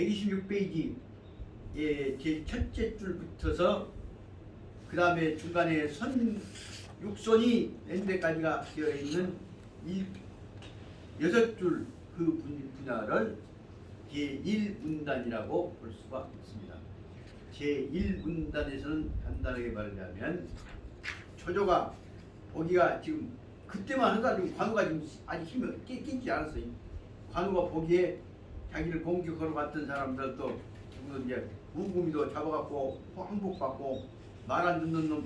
126페이지 제 첫째 줄부터서 그 다음에 중간에 육선이 엔데까지가 되어 있는 이 6줄 그 분야를 제1문단이라고 볼 수가 있습니다. 제1문단에서는 간단하게 말하자면 초조가 보기가 지금 그때만 해가지고 관우가 지금 아직 힘이 끼지 않았어요. 관우가 보기에 자기를 공격하러 갔던 사람들도 이제 무구미도 잡아갖고 항복받고 말 안 듣는 놈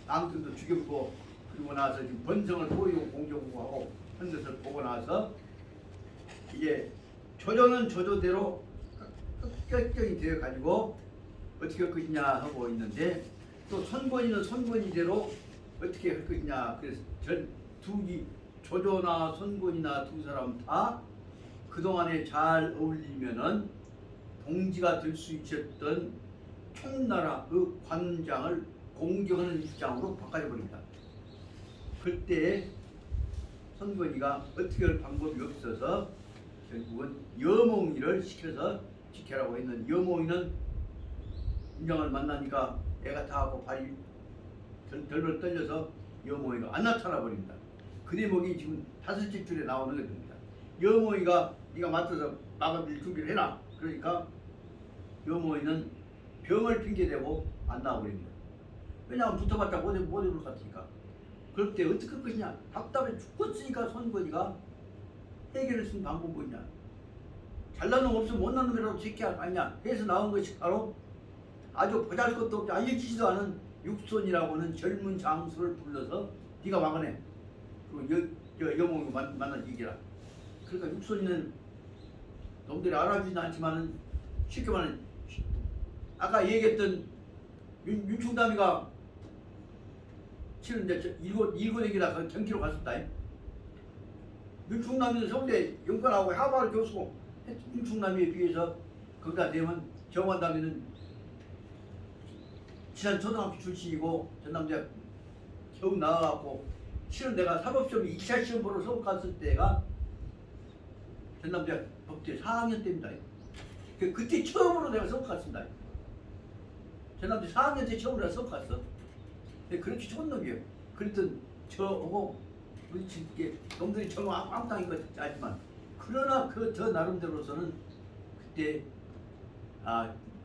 방들도 죽여보고 그리고 나서 지금 번성을 보이고 공격하고 한 것을 보고 나서 이제 조조는 조조대로 격격이 되어 가지고 어떻게 할 것이냐 하고 있는데 또 선권이는 선권이대로 어떻게 할 것이냐. 그래서 조조나 선권이나 두 사람 다 그동안에 잘 어울리면은 동지가 될 수 있었던 총나라 그 관장을 공격하는 입장으로 바꿔져 버립니다. 그때 선권이가 어떻게 할 방법이 없어서 결국은 여몽이를 시켜서 지켜라고 했는 여몽이는 인장을 만나니까 애가 타고 발이 덜덜 떨려서 여몽이가 안 나타나 버립니다. 그 대목이 지금 5째 줄에 나오는 겁니다. 여몽이가 네가 맡아서 막아줄 준비를 해라. 그러니까 여몽이는 병을 핑계대고 안 나와버립니다. 왜냐하면 붙어봤자 못 입을 것 같으니까. 그럴 때 어떻게 할 것이냐. 답답해 죽겠으니까 선권이가 해결을 쓴 방법은 뭐냐. 잘난 놈 없으면 못난 놈이라도 새끼야 아니냐 해서 나온 것이 바로 아주 보잘것도 없지 알려지지도 않은 육손이라고는 젊은 장수를 불러서 네가 막아내. 그리고 여몽이 만나서 얘기해라. 그러니까 육손이는 놈들이 알아주지는 않지만은 쉽게 말하면 아까 얘기했던 윤충담이가 치는데 일본에기다 경기로 갔습니다. 윤충남이는 서울대 연관하고 하버드 교수고 윤충남에 비해서 거기다 되면 정환담이는 지난 초등학교 출신이고 전남대학 겨우 나와갖고 실은 내가 사법시험 2차 시험 보러 서울 갔을 때가 전남대학 법대 4학년 때입니다. 그때 처음으로 내가 서울 갔습니다. 전남대 4학년 때 처음으로 내가 서울 갔어. 그렇게 좋은 놈이에요. 그랬던 저하고 이게 놈들이 저거 아무 땅인 것 같지만 그러나 그 저 나름대로서는 그때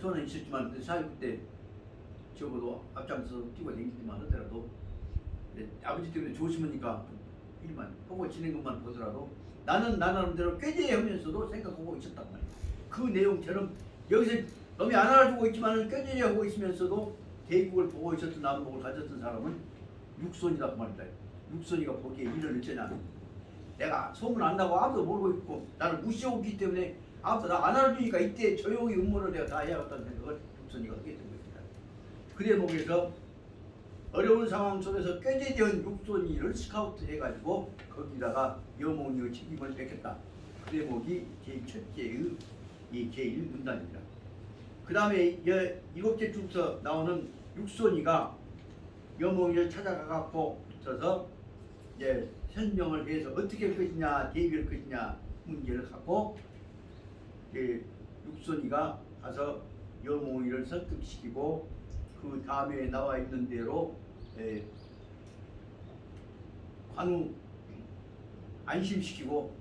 저는 있었지만 그 사회 그때 적어도 앞장서 뛰고 다니지만 하더라도 아버지 때문에 조심하니까 일만 하고 지낸 것만 보더라도 나는 나 나름대로 꾀죄하면서도 생각하고 있었단 말이야. 그 내용처럼 여기서 놈이 안 알아주고 있지만 꾀죄하고 있으면서도 대국을 보고 있었던 남북을 가졌던 사람은 육손이라고 말이다. 육손이가 보기에 일을 어쩌냐. 내가 소문 안 나고 아무도 모르고 있고 나를 무시하고 있기 때문에 아무도 나 안 알아주니까 이때 조용히 음모를 내가 다 해야겠다는 생각을 육손이가 하게 된 것입니다. 그 대목에서 어려운 상황 속에서 꾀죄된 육손이를 스카우트 해가지고 거기다가 여몽이의 책임을 뺏겼다. 그 대목이 제1첫째의 이 제1문단입니다. 그 다음에 7째 줄부터 나오는 육손이가 여몽이를 찾아가갖고 붙어서 이제 설명을 해서 어떻게 할 것이냐, 대비할 것이냐 문제를 갖고 육손이가 가서 여몽이를 설득시키고 그 다음에 나와 있는 대로 관우 안심시키고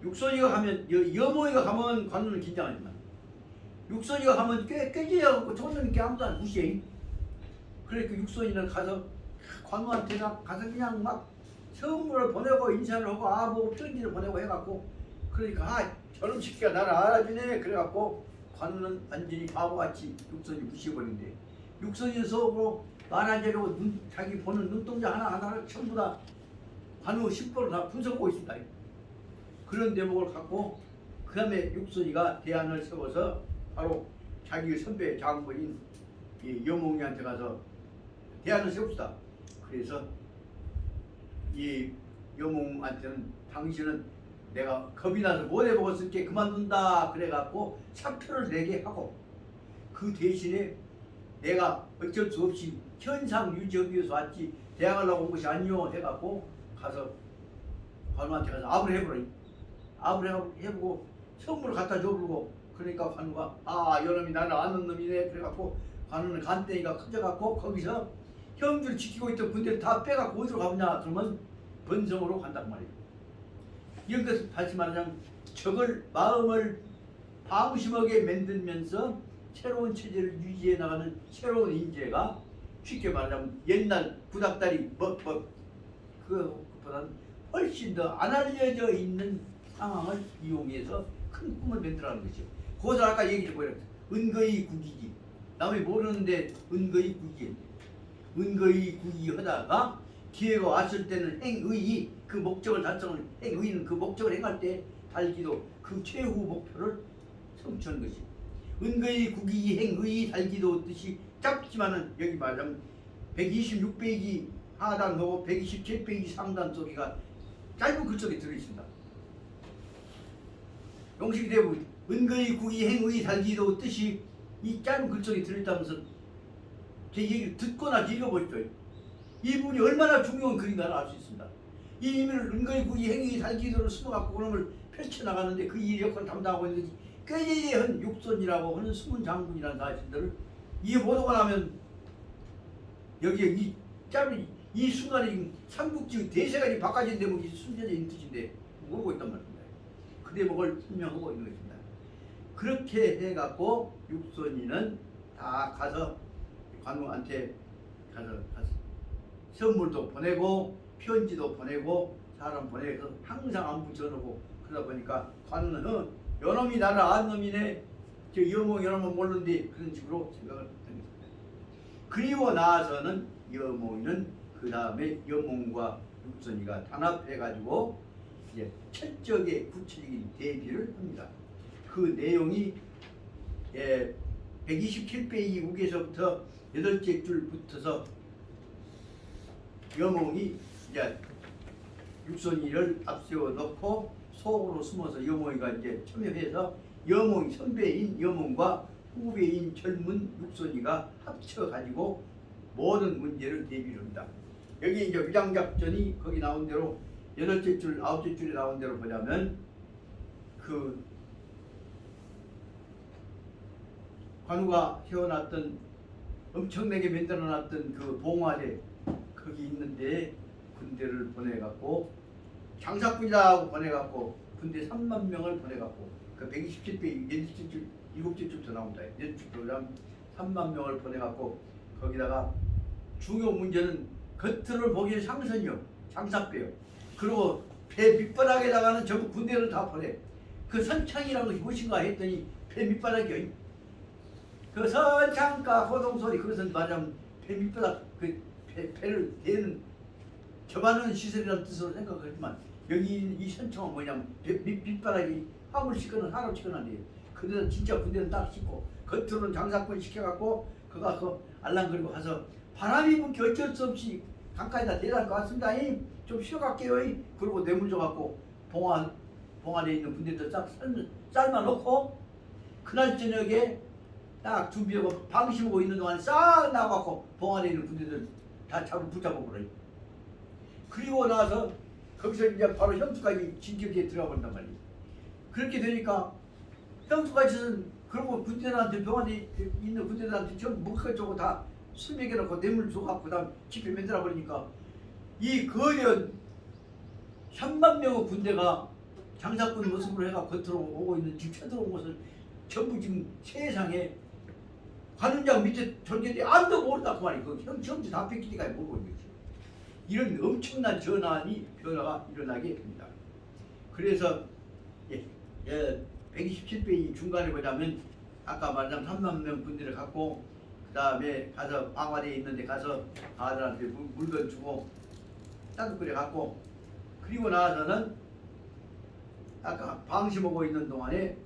육손이가 가면 여몽이가 가면 관우는 긴장하지만 육손이가 가면 꾀죄하고 촌놈이께 아무도 안 무시해. 그러니까 육손이는 가서 관우한테 가서 그냥 막 선물을 보내고 인사를 하고 뭐 편지를 보내고 해갖고 그러니까 저놈 새끼가 나를 알아주네 그래갖고 관우는 완전히 바보같이 육손이 무시해버린대. 육손이 속으로 말하자려고 자기 보는 눈동자 하나하나를 전부 다 관우 10%를 다 분석하고 있습니다. 그런 대목을 갖고 그 다음에 육손이가 대안을 세워서 바로 자기 선배 장군인 여몽이한테 가서 대안을 세웁시다. 그래서 이 여몽한테는 당신은 내가 겁이 나서 못 해먹었을게 그만둔다 그래갖고 사표를 내게 하고 그 대신에 내가 어쩔 수 없이 현상 유지하기 위해서 왔지 대항하려고 온 것이 아니요 해갖고 가서 관우한테 가서 압을 해보라. 압을 해보고 선물을 갖다 줘보고 그러니까 관우가 아 이놈이 나를 아는 놈이네. 그래갖고 관우는 간땡이가 커져갖고 거기서 형주를 지키고 있던 군대를 다 빼갖고 어디로 가느냐 그러면 번성으로 간단 말이에요. 이런 것을 다시 말하자면 적을 마음을 방심하게 만들면서 새로운 체제를 유지해 나가는 새로운 인재가 쉽게 말하자면 옛날 구닥다리 먹먹 그것보다는 훨씬 더 안 알려져 있는 상황을 이용해서 큰 꿈을 만들어가는 것이죠. 그것을 아까 얘기를 보였어요. 은거이 국이지. 남이 모르는데 은거이 국이. 은거이 국이 하다가 기회가 왔을 때는 행의 그 목적을 달성을 행의는 그 목적을 행할 때 달기도 그 최후 목표를 성취하는 것이. 은거이 국이 행의 달기도 뜻이 짧지만은 여기 말하자면 126페이지 하단하고 127페이지 상단 속에가 짧은 글 속에 들어있습니다. 용식이 되고 은거이 국이 행의 달기도 뜻이 이 짧은 글 속에 들어있다면서 제 얘기를 듣거나 읽어보십시오. 이 부분이 얼마나 중요한 글인가를 알 수 있습니다. 이 의미를 은거이 국이 행의 달기도를 숨어갖고 그놈을 펼쳐나가는데 그 일 역할을 담당하고 있는 것이 꾀예한 육손이라고 하는 숨은 장군이라는 사실들을 이해 못하고 나면 여기에 이 짧은 이 순간에 삼국지 대세가 바꿔진 대목이 숨겨져 있는 뜻인데 모르고 있단 말입니다. 그 대목을 설명하고 있는 것입니다. 그렇게 해갖고 육손이는 다 가서 관우한테 가서 선물도 보내고 편지도 보내고 사람 보내서 항상 안부 전하고 그러다 보니까 관우는 요놈이 나를 안 놈이네 저 여몽 요놈은 모르는데 그런 식으로 생각을 했던 것입니다. 그리고 나서는 여몽이는 그 다음에 여몽과 육손이가 단합해가지고 이제 철저하게 구체적인 대비를 합니다. 그 내용이 127페이지 우에서부터 8째 줄 붙어서 여몽이 이제 육손이를 앞세워 놓고 속으로 숨어서 여몽이가 이제 참여해서 여몽이 선배인 여몽과 후배인 젊은 육손이가 합쳐가지고 모든 문제를 대비를 합니다. 여기 이제 위장작전이 거기 나온 대로 8째 줄, 9째 줄에 나온 대로 보자면 그 관우가 세워놨던 엄청나게 만들어놨던 그 봉화대 거기 있는데 군대를 보내갖고 장사꾼이라고 보내갖고 군대 3만 명을 보내갖고 그 127페이지 7째 줄부터 나옵니다. 7줄 3만 명을 보내갖고 거기다가 중요 문제는 겉으로 보기엔 상선이요 장사배요. 그리고 배 밑바닥에다가는 전부 군대를 다 보내. 그 선창이라는 것이 무엇인가 했더니 배 밑바닥이요. 그 선창가 호동소리 그것은 말하자면 배 밑바닥 그 배를 대는 접하는 시설이라는 뜻으로 생각하지만 여기 이 선창은 뭐냐면 배 밑바닥이 화물 싣거나 사람 싣거나인데 그들은 진짜 군대는 딱 싣고 겉으로는 장사꾼 시켜갖고 그가 그 알랑거리고 가서 바람이 불기 어쩔 수 없이 강가에다 대단할 것 같습니다. 좀 쉬어갈게요. 그리고 뇌물 줘갖고 봉안에 있는 군대들 싹 삶아 놓고 그날 저녁에 딱 준비하고 방심하고 있는 동안에 싹 나와갖고 봉안에 있는 군대들 다 붙잡아버려요. 그리고 나서 거기서 이제 바로 형수까지 진격에 들어가 버린단 말이에요. 그렇게 되니까 형수까지는 그리고 군대들한테 병원에 있는 군대들한테 전부 먹을 주고 다 술 먹여놓고 뇌물 줘갖고 그 다음 집회 만들어 버리니까 이 거대한 3만 명의 군대가 장사꾼 모습으로 해가 겉으로 오고 있는 지금 쳐들어온 것을 전부 지금 세상에 관운장 밑에 절개대 아무도 모른다고 말이에요. 그 형수 다 뺏기니까 모르고 있는 거죠. 이런 엄청난 변화가 일어나게 됩니다. 그래서 127페이지 중간에 보자면 아까 말한 3만 명 군대를 갖고 그 다음에 가서 방화대에 있는데 가서 아들한테 물건 주고 따뜻거려 갖고 그리고 나서는 아까 방심하고 있는 동안에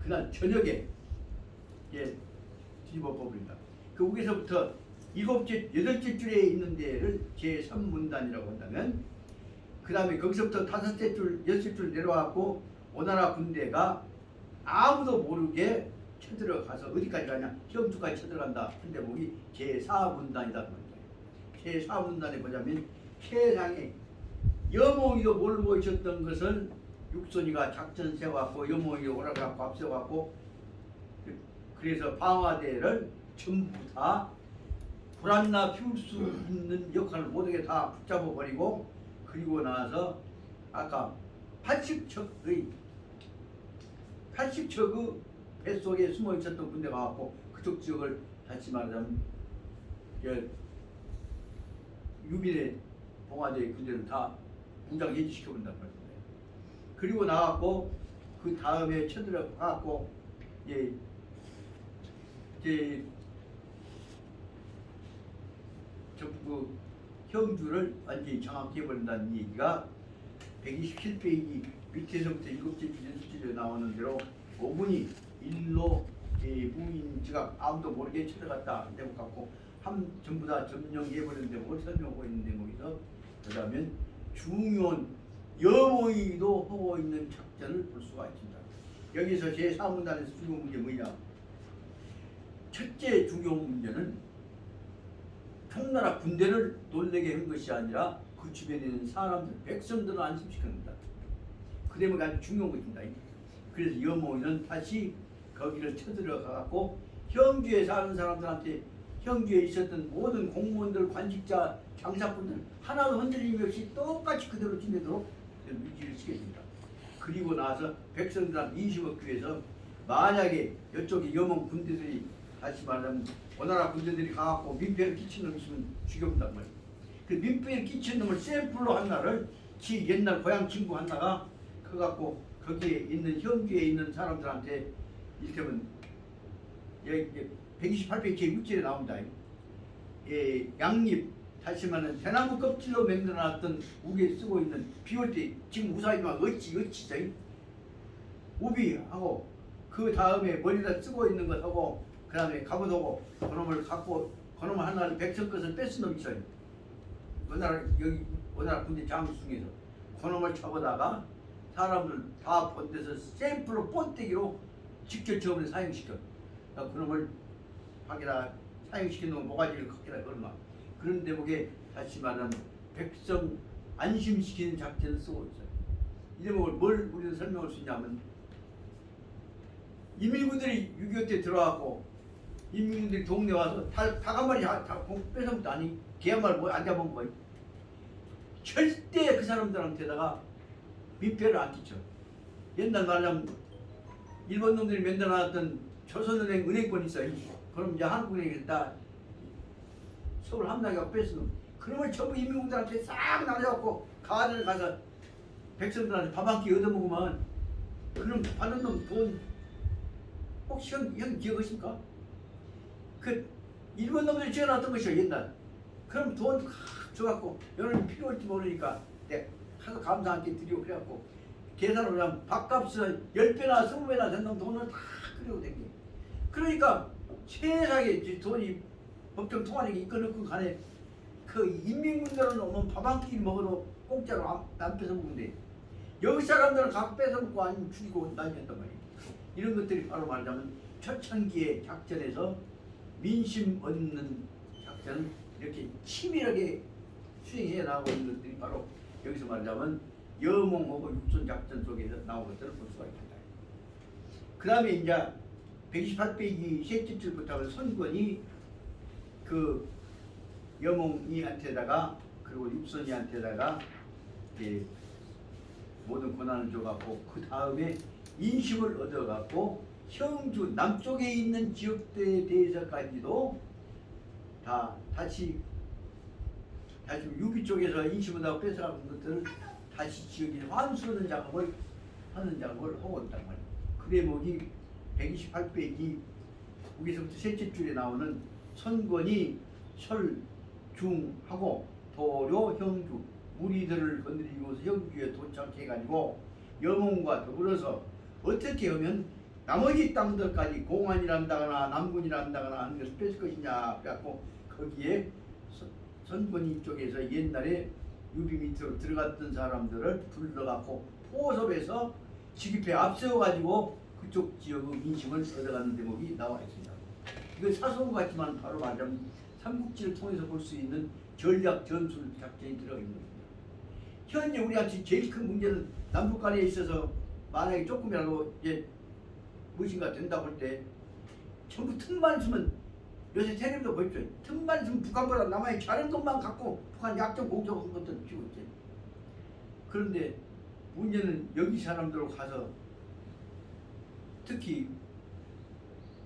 그날 저녁에 뒤집어 버립니다. 그 위에서부터 8째 줄에 있는 데를 제3문단이라고 한다면 그 다음에 거기서부터 5째 줄, 6째 줄 내려와갖고 오나라 군대가 아무도 모르게 쳐들어가서 어디까지 가냐 형주까지 쳐들어간다. 근데 거기 제4문단이다. 제4문단에 보자면 세상에 여몽이도 모르고 있었던 것을 육손이가 작전 세워갖고 여몽이 오라가갖고 앞세워갖고 그래서 방화대를 전부 다 불안나 피울 수 있는 역할을 모두게 다 붙잡아 버리고 그리고 나서 아까 80척의 뱃속에 숨어 있었던 군대가 왔고 그쪽 지역을 다시 말하자면 유빈의 봉화대의 군대를 다 무장 해지시켜본단 말입니다. 그리고 나왔고 그 다음에 쳐들어가고 이제 전부 형주를 완전히 장악해 버린다는 얘기가 127페이지 밑에서부터 7째 기준 수치로 나오는 대로 5분이 일로 무인지각 아무도 모르게 쳐들어갔다 대목 갖고 전부 다 점령해버리는 대목을 설명하고 있는 대목에서 그다음에 중요한 여모이도 하고 있는 작전을 볼 수가 있습니다. 여기서 제4문단에서 중요한 문제 뭐냐? 첫째 중요한 문제는 청나라 군대를 놀래게 한 것이 아니라 그 주변에 있는 사람들, 백성들을 안심시킵니다. 그 대목이 아주 중요한 것입니다. 그래서 여모이는 다시 거기를 쳐들어가고 형주에 사는 사람들한테 형주에 있었던 모든 공무원들, 관직자, 장사꾼들 하나도 흔들림이 없이 똑같이 그대로 지내도록 유지를 시켰습니다. 그리고 나서 백성들한테 인식을 얻기 위해서 만약에 이쪽에 여몽 군대들이 다시 말하면 오나라 군대들이 가갖고 민폐를 끼친 놈 있으면 죽여본단 말이에요. 그 민폐를 끼친 놈을 샘플로 한나를 지 옛날 고향 친구 한나가 그갖고 거기에 있는 현주에 있는 사람들한테 이를테면 128페이지 제6절에 나옵니다. 양잎 다시 말하면 대나무 껍질로 만들어놨던 우리에 쓰고 있는 비올 때 지금 우사이만 어찌 우비하고 그 다음에 머리다 쓰고 있는 것하고 그 다음에 갑옷하고 그놈을 갖고 그놈을 하나를 백성 것을 뺏은 놈이 있어요. 오나라 군대 장수 중에서 그놈을 잡아다가 사람들 다 본 데서 샘플로 본때기로 직접 저번에 사용시켜. 그놈을 하기라 사용시킨 놈 모가지를 걷기라 얼마. 그런 대목에 다시 말하면 백성 안심시키는 작전을 쓰고 있어요. 이 대목을 뭘 우리는 설명할 수 있냐면 인민군들이 6.25 때 들어왔고 인민군들이 동네 와서 닭 한 마리 다 뺏어먹도 아니 개 한 마리 안 잡아먹은 거예요. 절대 그 사람들한테다가 민폐를 안 끼쳐. 옛날 말하자면 일본 놈들이 만들어놨던 조선은행 은행권 있어요. 그럼 이제 한국은행에서 다 서울 함락하고 뺏은 그놈을 전부 인민군들한테 싹 나눠갖고 가든을 가서 백성들한테 밥 한 끼 얻어먹으면 그놈 받은 놈 돈 혹시 형 기억하십니까? 그 일본 놈들이 지어놨던 것이요 옛날. 그럼 돈 줘갖고 여러분 필요할지 모르니까 내가 가서 감사 함께 드리고 그래갖고 계산을 하면 밥값을 10배나 20배나 된다면 돈을 다 끓이고 댕겨. 그러니까 세상에 돈이 법정 통화력이 이끌어놓고 가네. 그 인민군대로 오면 밥 한 끼 먹어도 공짜로 안 뺏어 먹는데 여기 사람들은 각 뺏어 먹고 아니면 죽이고 난리였단 말이에요. 이런 것들이 바로 말하자면 초창기의 작전에서 민심 얻는 작전 이렇게 치밀하게 수행해 나가고 있는 것들이 바로 여기서 말하자면 여몽하고 육손 작전 속에서 나온 것들을 볼 수가 있습니다. 그 다음에 이제 128페이지 셋째 줄부터 선권이 그 여몽이한테다가 그리고 육손이한테다가 모든 권한을 줘갖고 그 다음에 인심을 얻어갖고 형주 남쪽에 있는 지역들에 대해서까지도 다 다시 유비 쪽에서 인심을 얻어 뺏어가는 것들을 다시 지역에 환수하는 작업을 하고 있단 말이에요. 그 대목이 128페이지 여기서부터 셋째 줄에 나오는 선권이 설중하고 도료 형주 무리들을 건드리고서 형주에 도착해가지고 여몽과 더불어서 어떻게 하면 나머지 땅들까지 공안이란다거나 남군이란다거나 하는 것을 뺏을 것이냐 그래갖고 거기에 선권이 쪽에서 옛날에 유비 밑으로 들어갔던 사람들을 불러갖고 포섭해서 지기패 앞세워가지고 그쪽 지역의 민심을 얻어가는 대목이 나와 있습니다. 이거 사소한 것 같지만 바로 말하자면 삼국지를 통해서 볼 수 있는 전략 전술 작전이 들어가 있는 겁니다. 현재 우리한테 제일 큰 문제는 남북 간에 있어서 만약에 조금이라도 이제 무엇인가 된다고 할 때 전부 틈만 있으면 요새 텔레비도 보십시오. 틈만 있으면 북한보다 남한이 잘한 것만 갖고 북한 약점 공격한 것들을 피고 있지. 그런데 문제는 여기 사람들로 가서 특히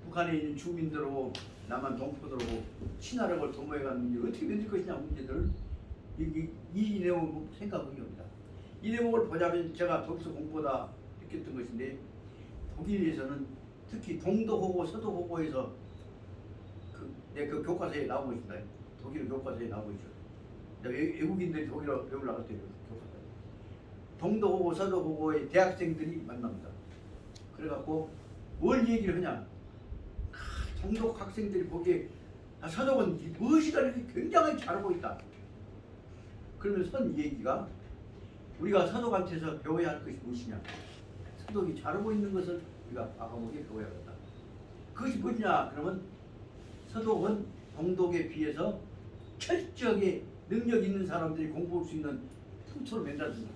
북한에 있는 주민들하고 남한 동포들하고 친화력을 도모해가는 문제 어떻게 만들 것이냐 문제들을 이 내용을 생각하게 합니다. 이 내용을 보자면 제가 독일에서 공부하다 느꼈던 것인데 독일에서는 특히 동도호고 서도호고에서 그 교과서에 나오고 있습니다. 독일 교과서에 나오고 있죠. 외국인들이 독일어 배우려고 할 때 교과서. 동도호고 서도호고의 대학생들이 만납니다. 그래갖고 뭘 얘기를 하냐? 동독 학생들이 보기에 서독은 무엇이가 이렇게 굉장히 잘하고 있다. 그러면 선 얘기가 우리가 서독한테서 배워야 할 것이 무엇이냐? 서독이 잘하고 있는 것을 우리가 과감하게 배워야겠다. 그것이 뭐냐? 그러면 서독은 동독에 비해서 철저하게 능력 있는 사람들이 공부할 수 있는 틈토를 만들어준다.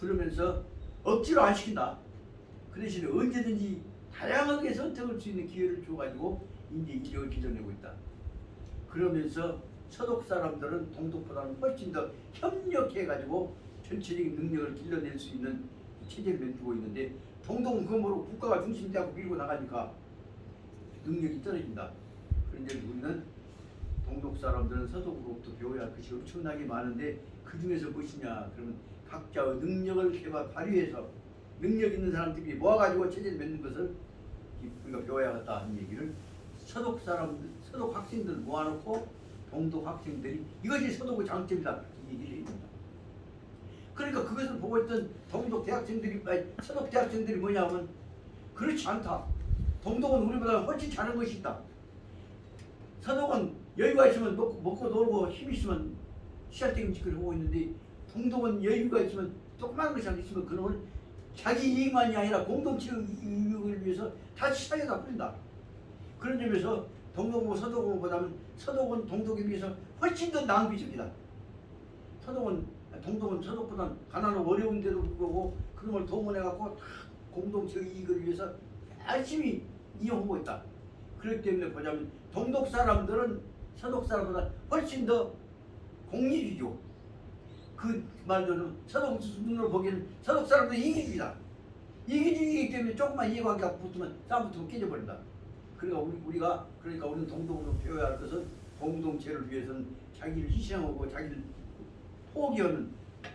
그러면서 억지로 안 시킨다. 그 대신에 언제든지 다양하게 선택할 수 있는 기회를 줘가지고 이제 인력을 길러내고 있다. 그러면서 서독 사람들은 동독보다는 훨씬 더 협력해가지고 전체적인 능력을 길러낼 수 있는 체제를 만들고 있는데 동독은 그거로 국가가 중심되고 밀고 나가니까 능력이 떨어진다. 그런데 우리는 동독 사람들은 서독으로부터 배워야 할 것이 엄청나게 많은데 그 중에서 무엇이냐? 그러면 각자의 능력을 발휘해서 능력 있는 사람들이 모아가지고 체제를 만든 것을 우리가 배워야겠다 하는 얘기를 서독 학생들 모아놓고 동독 학생들이 이것이 서독의 장점이다 이 얘기를 해줍니다. 그러니까 그것을 보고 있던 동독 대학생들이 서독 대학생들이 뭐냐 하면 그렇지 않다. 동독은 우리보다 훨씬 잘하는 것이 있다. 서독은 여유가 있으면 먹고 놀고 힘 있으면 시할때김치를 하고 있는데 동독은 여유가 있으면 조그마한 것이 있으면 그놈을 자기 이익만이 아니라 공동체의 이익을 위해서 다 시장에다 뿌린다. 그런 점에서 동독하고 서독보다는 서독은 동독에 비해서 훨씬 더 낭비적이다. 동독은 서독보다는 가난하고 어려운데도 불구하고 그런 걸 동원해갖고 다 공동체의 이익을 위해서 열심히 이용하고 있다. 그렇기 때문에 보자면 동독 사람들은 서독 사람보다 훨씬 더 공리주의죠. 그 말대로 서독 눈으로 보기에는 서독 사람들은 이기주의다. 이기주의이기 때문에 조금만 이해관계가 붙으면 싸움 붙으면 깨져버린다. 그러니까 우리는 동독으로 배워야 할 것은 공동체를 위해서는 자기를 희생하고 자기를 포기하는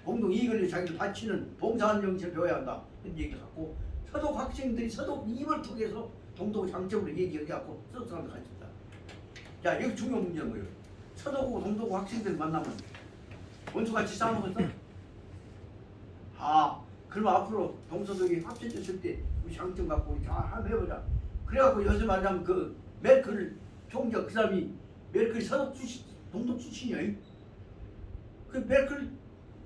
공동 이익을 위해 자기를 바치는 봉사하는 정신을 배워야 한다. 이런 얘기를 갖고 서독 학생들이 서독 입을 통해서 동독의 장점으로 얘기해갖고 서독 사람들 같이 있다. 자, 여기 중요한 문제는 뭐예요? 서독하고 동독 학생들 만나면 원수같이 싸우면서 그럼 앞으로 동서독이 합쳐졌을 때 우리 장점 갖고 우리 다 한번 해보자. 그래갖고 요새 말하자면 그 메르켈 총재 그 사람이 메르켈 서독 출신 동독 출신이에요. 그 메르켈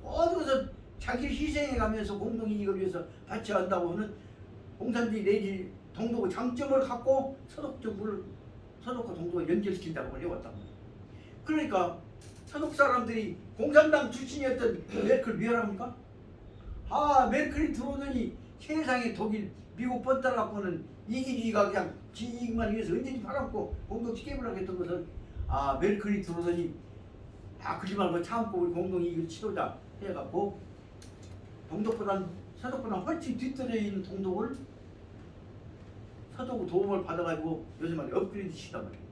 어디서 자기를 희생해가면서 공동이익을 위해서 바쳐야 한다고 하는 공산주의 내지 동독의 장점을 갖고 서독과 동독을 연결시킨다고 해왔다. 그러니까 서독 사람들이 공산당 출신이었던 메르켈 미워합니까? 메르켈이 들어오더니 세상에 독일, 미국 뻔따라 갖고는 이기주의가 그냥 지 이익만 위해서 언제든지 팔아먹고 공동체 깨물라고 했던 것은 메르켈이 들어오더니 그러지 말고 참고 우리 공동이익을 치르자 해갖고 서독보다는 훨씬 뒤떨어져 있는 동독을 서독의 도움을 받아가지고 요즘 말에 업그레이드 시키단 말이에요.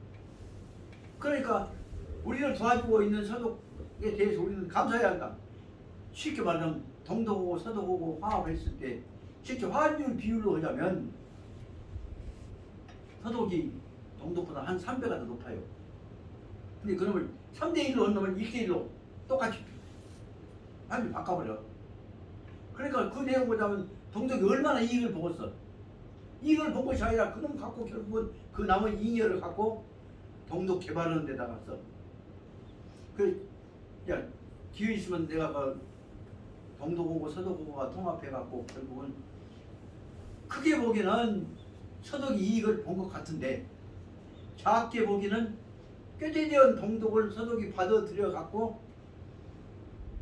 그러니까 우리를 도와주고 있는 서독에 대해서 우리는 감사해야 한다. 쉽게 말하면 동독하고 서독하고 화합했을 때 실제 화합률 비율로 하자면 서독이 동독보다 한 3배가 더 높아요. 근데 그놈을 3대1로 한 놈을 1대1로 똑같이 완전히 바꿔버려. 그러니까 그 내용 보자면 동독이 얼마나 이익을 보겠어. 이익을 본 것이 아니라 그놈 갖고 결국은 그 남은 잉여를 갖고 동독 개발하는 데다가 써. 기회 있으면 내가 동독하고 서독하고가 통합해갖고 결국은 크게 보기는 서독이 이익을 본 것 같은데 작게 보기는 꾀대대한 동독을 서독이 받아들여갖고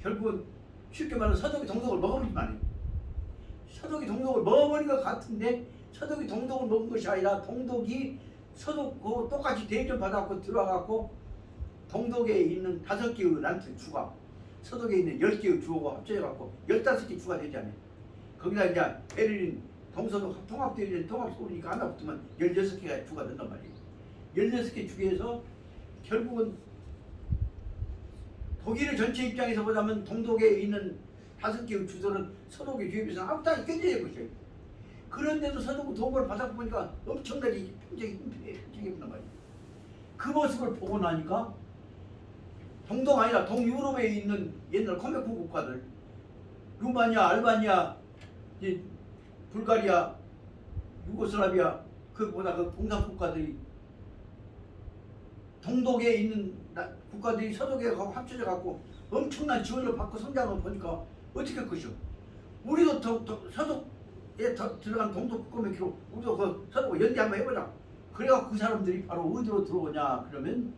결국은 쉽게 말하면 서독이 동독을 먹어버리면 안 해. 서독이 동독을 먹어버린 것 같은데 서독이 동독을 먹은 것이 아니라 동독이 서독하고 똑같이 대접 받았고 들어가고 동독에 있는 5개의 란트 주가 서독에 있는 10개의 주가 합쳐져갖고 15개 주가 되지 않아요. 거기다 이제 베를린 동서독 통합되어 있는 통합소리니까 하나 붙으면 16개가 주가 된단 말이에요. 16개 주에서 결국은 독일 전체 입장에서 보자면 동독에 있는 5개의 주들은 서독의 주에 비해서 아무 땅이 깨져야 것이에요. 그런데도 서독은 도움을 받아 보니까 엄청나게 굉장히 힘들단 말이에요. 그 모습을 보고 나니까 동독 아니라 동유럽에 있는 옛날 코메코 국가들 루마니아, 알바니아, 불가리아, 유고슬라비아 그보다 그 공산 국가들이 동독에 있는 국가들이 서독에 가고 합쳐져 갖고 엄청난 지원을 받고 성장을 보니까 어떻게 할 것이오? 우리도 서독에 들어간 동독 국가면 우리도 그 서독 연대 한번 해보자. 그래갖고 그 사람들이 바로 어디로 들어오냐 그러면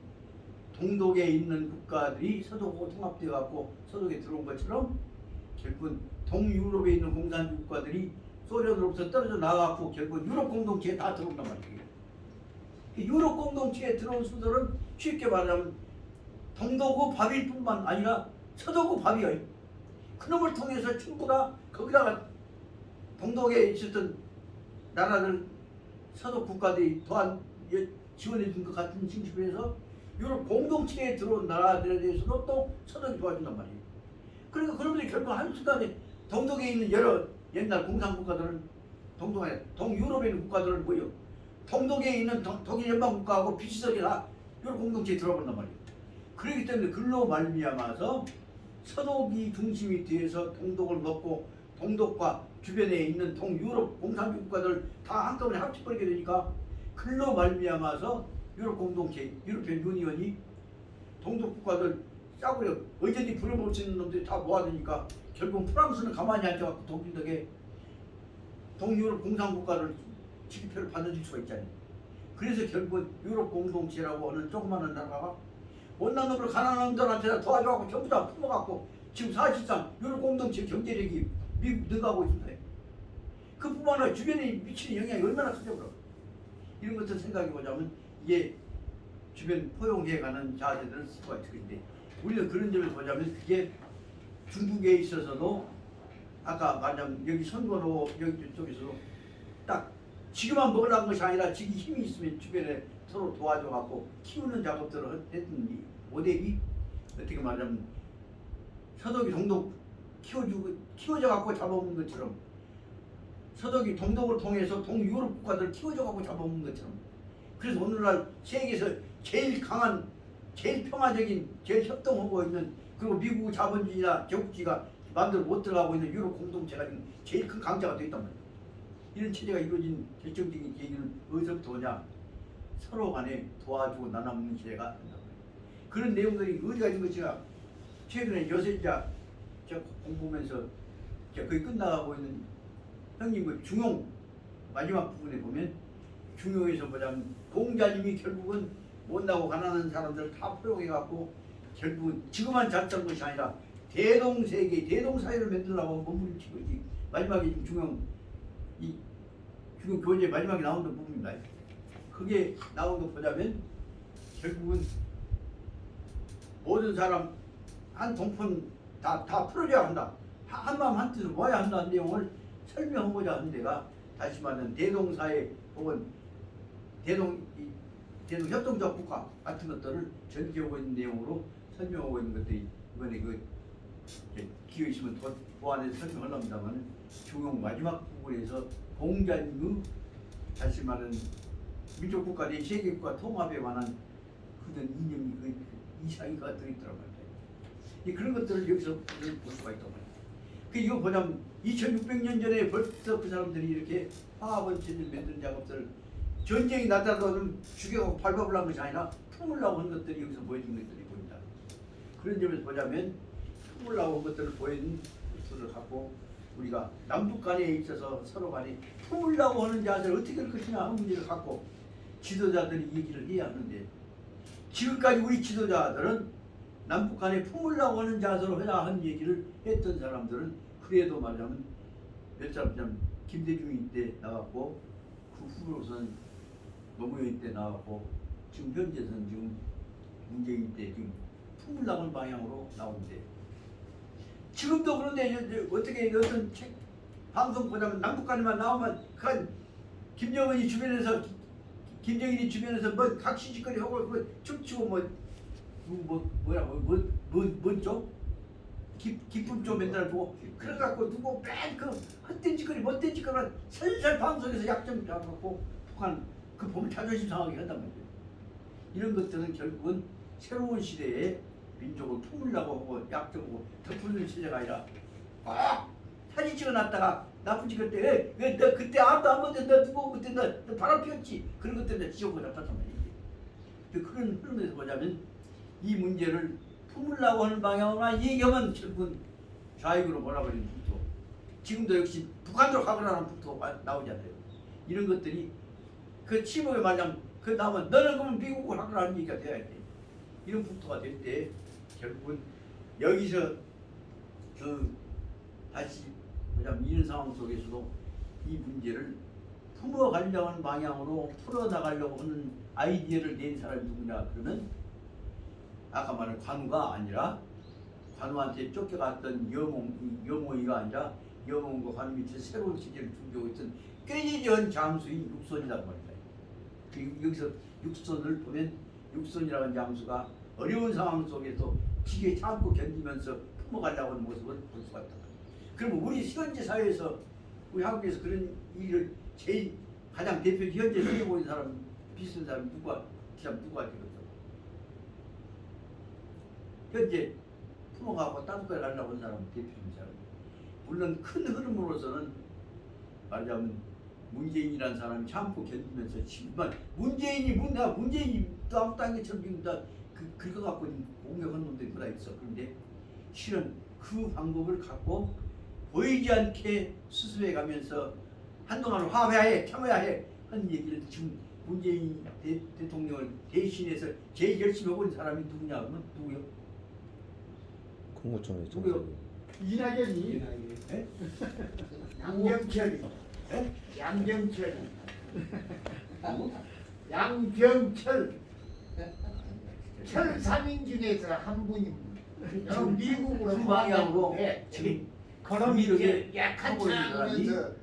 동독에 있는 국가들이 서독하고 통합되어 갖고 서독에 들어온 것처럼 결국은 동유럽에 있는 공산주 국가들이 소련으로부터 떨어져 나가고 결국 유럽 공동체에 다 들어온단 말이에요. 유럽 공동체에 들어온 수들은 쉽게 말하면 동독의 밥일 뿐만 아니라 서독의 밥이에요. 그놈을 통해서 전부 다 거기다가 동독에 있었던 나라들 서독 국가들이 또한 지원해 준 것 같은 징집을 해서 유럽 공동체에 들어온 나라들에 대해서도 또 서독이 도와준단 말이에요. 그러니까 그놈들이 결국 한순간에 동독에 있는 여러 옛날 공산 국가들은 동유럽에 있는 국가들은 뭐예요? 동독에 있는 독일 연방 국가하고 비슷하게 다 유럽 공동체에 들어간단 말이에요. 그렇기 때문에 글로 말미암아서 서독이 중심이 돼서 동독을 먹고 동독과 주변에 있는 동유럽 공산주 국가들 다 한꺼번에 합쳐버리게 되니까 글로 말미암아서 유럽 공동체, 유로피언 유니언이 동독 국가들 싸구려 언제든지 부려먹을 수 있는 놈들이 다 모아두니까 결국 프랑스는 가만히 앉아갖고 독일 덕에 동유럽 공산국가를 지기표를 받아줄 수가 있잖아요. 그래서 결국은 유럽 공동체라고 하는 조그마한 나라가 못난 놈을 가난한 놈들한테 도와줘갖고 전부 다 품어갖고 지금 사실상 유럽 공동체 경제력이 미국 능가하고 있습니다. 그뿐만 아니라 주변에 미치는 영향이 얼마나 크죠. 그럼 이런 것들 생각해보자면 이게 주변 포용해가는 자세들을 쓸 수가 있을 건데 우리는 그런 점에서 보자면 그게 중국에 있어서도 아까 말하자면 여기 선거로 여기 쪽에서도 딱 지금만 먹으려는 것이 아니라 지금 힘이 있으면 주변에 서로 도와줘갖고 키우는 작업들을 했던 이 모델이 어떻게 말하자면 서독이 동독 키워져갖고 잡아먹는 것처럼 서독이 동독을 통해서 동유럽 국가들을 키워져갖고 잡아먹는 것처럼 그래서 오늘날 세계에서 제일 강한 제일 평화적인 제일 협동하고 있는 그리고 미국 자본주의나 제국주의가 마음대로 못 들어가고 있는 유럽 공동체가 지금 제일 큰 강자가 되었단 말이에요. 이런 체제가 이루어진 결정적인 계기는 어디서부터 오냐? 서로 간에 도와주고 나눠먹는 시대가 된단 말이에요. 그런 내용들이 어디가 있는 것이냐? 최근에 요새 제가 공부하면서 거의 끝나가고 있는 형님 그 중용 마지막 부분에 보면 중용에서 보자면 공자님이 결국은 못나고 가난한 사람들을 다 포용해갖고 결국은 지금만 잡던 것이 아니라 대동세계, 대동사회를 만들려고 몸부림치고 있지. 마지막에 중용 교재 마지막에 나오는 부분입니다. 그게 나온 거 보자면 결국은 모든 사람 한 동폰 다 풀어줘야 한다. 한마음 한뜻으로 모아야 한다는 내용을 설명하고자 하는 데가 다시 말하는 대동사회 혹은 대동협동적 국가 같은 것들을 전개하고 있는 내용으로 설명하고 있는 것들이 이번에 그 기회 있으면 보완해서 설명하려합니다만 중용 마지막 부분에서 공자님의 다시 말하는 민족 국가 내 세계 국가 통합에 관한 그런 이념이 그 이상이가 들어있더라고요. 그런 것들을 여기서 볼 수가 있단 말이에요. 이거 보자면 2600년 전에 벌써 그 사람들이 이렇게 화합원체를 만든 작업들을 전쟁이 나타나면 죽여가고 밟아보려는 것이 아니라 품으려고 하는 것들이 여기서 보여준 것들이 보입니다. 그런 점에서 보자면 품으려고 한 것들을 보여준 것들을 갖고 우리가 남북 간에 있어서 서로 간에 품으려고 하는 자세를 어떻게 할 것이냐 하는 문제를 갖고 지도자들이 얘기를 해야 하는데 지금까지 우리 지도자들은 남북 간에 품으려고 하는 자세로 해야 한 얘기를 했던 사람들은 그래도 말하자면 몇 사람 좀 김대중이 때 나갔고 그 후로서는 노무현 때 나갔고 지금 현재는 지금 문재인 때 지금 품으려고 하는 방향으로 나오는데 지금도 그런데 어떻게 어떤 책 방송 보자면 남북 간에만 나오면 그 김정은이 주변에서 김정일이 주변에서 뭐 각시짓거리 하고 뭐 춤추고 뭐죠? 기쁨 좀 맨날 보고 그래갖고 누구 맨그 헛된 짓거리 못된 짓거리만 살살 방송에서 약점 잡아갖고 북한 그 보면 자존심 상하게 한단 말이에요. 이런 것들은 결국은 새로운 시대에 민족을 품으려고 하고 약점하고 덮어주는 시대가 아니라 꼭 사진 찍어놨다가 나쁜 짓 때 너 그때 아무도 안 봤는데 너 누구 그때 너 바람 피웠지 그런 것 때문에 지옥을 잡았단 말이에요. 그런 흐름에서 보자면 이 문제를 품으려고 하는 방향으로만 얘기하면 결국은 좌익으로 몰아버리는 북토. 지금도 역시 북한으로 가거라는 북토 나오지 않아요. 이런 것들이 그 침묵에 말하자면 그 나오면 너는 그러면 미국을 하거라는 얘기가 돼야 돼. 이런 북토가 될 때 결국은 여기서 다시 보자면 이런 상황 속에서도 이 문제를 품어가려고 하는 방향으로 풀어나가려고 하는 아이디어를 낸 사람이 누구냐 그러면 아까 말한 관우가 아니라 관우한테 쫓겨갔던 여몽이가 아니라 여몽과 관우 밑에 새로운 체제를 준비하고 있던 꾀지전 장수인 육손이라고 합니다. 여기서 육손을 보면 육손이라는 장수가 어려운 상황 속에서 기계 참고 견디면서 품어가려고 하는 모습을 볼 수가 있다. 그러면 우리 현재 사회에서 우리 한국에서 그런 일을 제일 가장 대표 현재 생겨 보이는 사람 비슷한 사람이 누가 되겠어? 현재 품어가고 따뜻하게 가려고 하는 사람은 대표적인 사람. 물론 큰 흐름으로서는 말하자면 문재인이라는 사람이 참고 견디면서 지금만 문재인이 또 아무 딴 것처럼 지금 다 긁어갖고 공격한 놈들이 뭐다 있어. 그런데 실은 그 방법을 갖고 보이지 않게 수습해 가면서 한동안 화해해 참아야 해 하는 얘기를 지금 문재인 대통령을 대신해서 제일 열심히 하고 있는 사람이 누구냐 그러면 누구요? 국무총리 누구요? 이낙연이 예? 양병철이 예? 양병철이 누구? 양병철 철 3인 중에서 한 분입니다. 지금 미국으로 그 방향으로 네. 지금 그런 이렇게 이렇게 약한 하고 있는 사람이 척하면서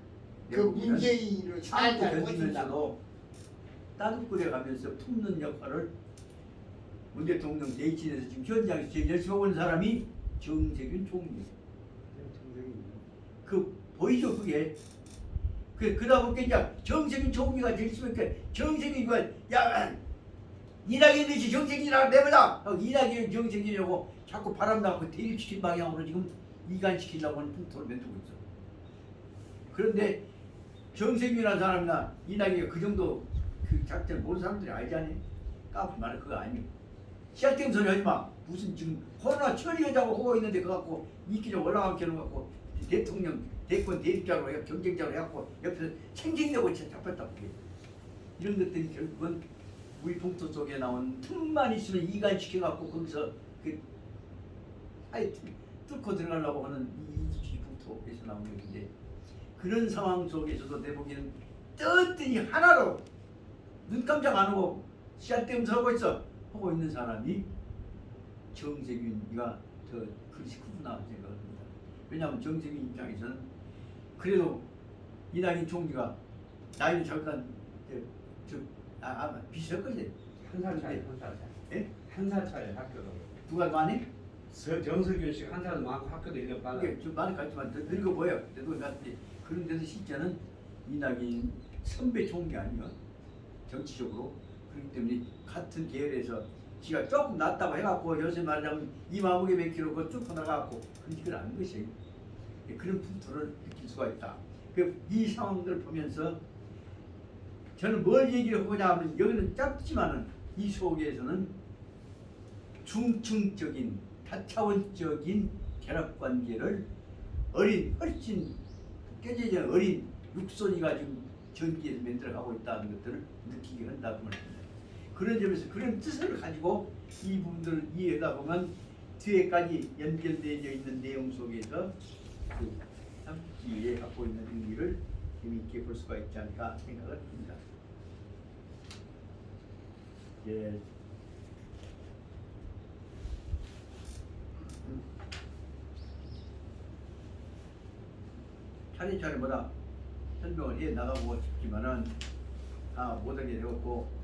그 문재인을 참고 살살 꼬신다. 견디면서도 따뜻거려 가면서 품는 역할을 문 대통령 대신해서 지금 현장에서 제일 열심히 하고 있는 사람이 정세균 총리. 그 보이죠 그게? 그러다 보니까 이제 정세균 총리가 열심히 이렇게 정세균이가 야 이낙연이 정세균이라고 내보자 하고 이낙연 정세균이라고 자꾸 바람나고 대립시킨 방향으로 지금 이간시키려고 하는 풍토를 만들고 있어. 그런데 정세균이라는 사람이나 이낙연이 그 정도 그 작전을 모르는 사람들이 알지 않니? 까불 말은 그거 아니에요. 시작된 소리 하지 마. 무슨 지금 코로나 처리하자고 하고 있는데 그거 갖고 인기좀 올라가게 하는 거 갖고 대통령 대권 대립자로 해 경쟁자로 해갖고 옆에서 챙기려고 잡혔다. 이런 것들이 결국은 우리 풍토 속에 나온 틈만 있으면 이간시켜갖고 거기서 그 하여튼 뚫고 들어가려고 하는 이 풍토에서 나온 것인데 그런 상황 속에서도 내 보기에는 뜬뜬히 하나로 눈 깜짝 안 하고 씨앗대면서 하고 있는 사람이 정세균이가 더 그릇이 크구나 생각합니다. 왜냐하면 정세균 입장에서는 그래도 이낙연 총리가 나이는 잠깐 아마 비슷할 거지. 한 살 차이, 한 살 차이. 예? 한 살 차이 학교도. 누가 많이? 정석균 씨가 한 살 많고 학교도 1년 빨라. 이게 좀 많이 갔지만 더 늙어 보여. 늙어 갔는데 그런 데서 실제는 이낙연 선배 총리 아니면 정치적으로 그렇기 때문에 같은 계열에서 지가 조금 낫다고 해갖고 요새 말하자면 이마무게 몇 킬로 그쭉 나가갖고 그런 짓을 아는 것이 그런 풍토를 느낄 수가 있다. 이 상황들을 보면서 저는 뭘 얘기를 하고자 하면 여기는 짧지만은 이 속에서는 중층적인 다차원적인 결합관계를 훨씬 깨져진 어린 육손이가 지금 전기에서 만들어가고 있다는 것들을 느끼게 한다고 말합니다. 그런 점에서 그런 뜻을 가지고 이 부분들을 이해하다 보면 뒤에까지 연결되어 있는 내용 속에서 그 삼국지에 갖고 있는 의미를 재미있게 볼 수가 있지 않을까 생각을 합니다. 예. 차례차례 뭐다 설명을 해 나가고 싶지만은 다 못하게 되었고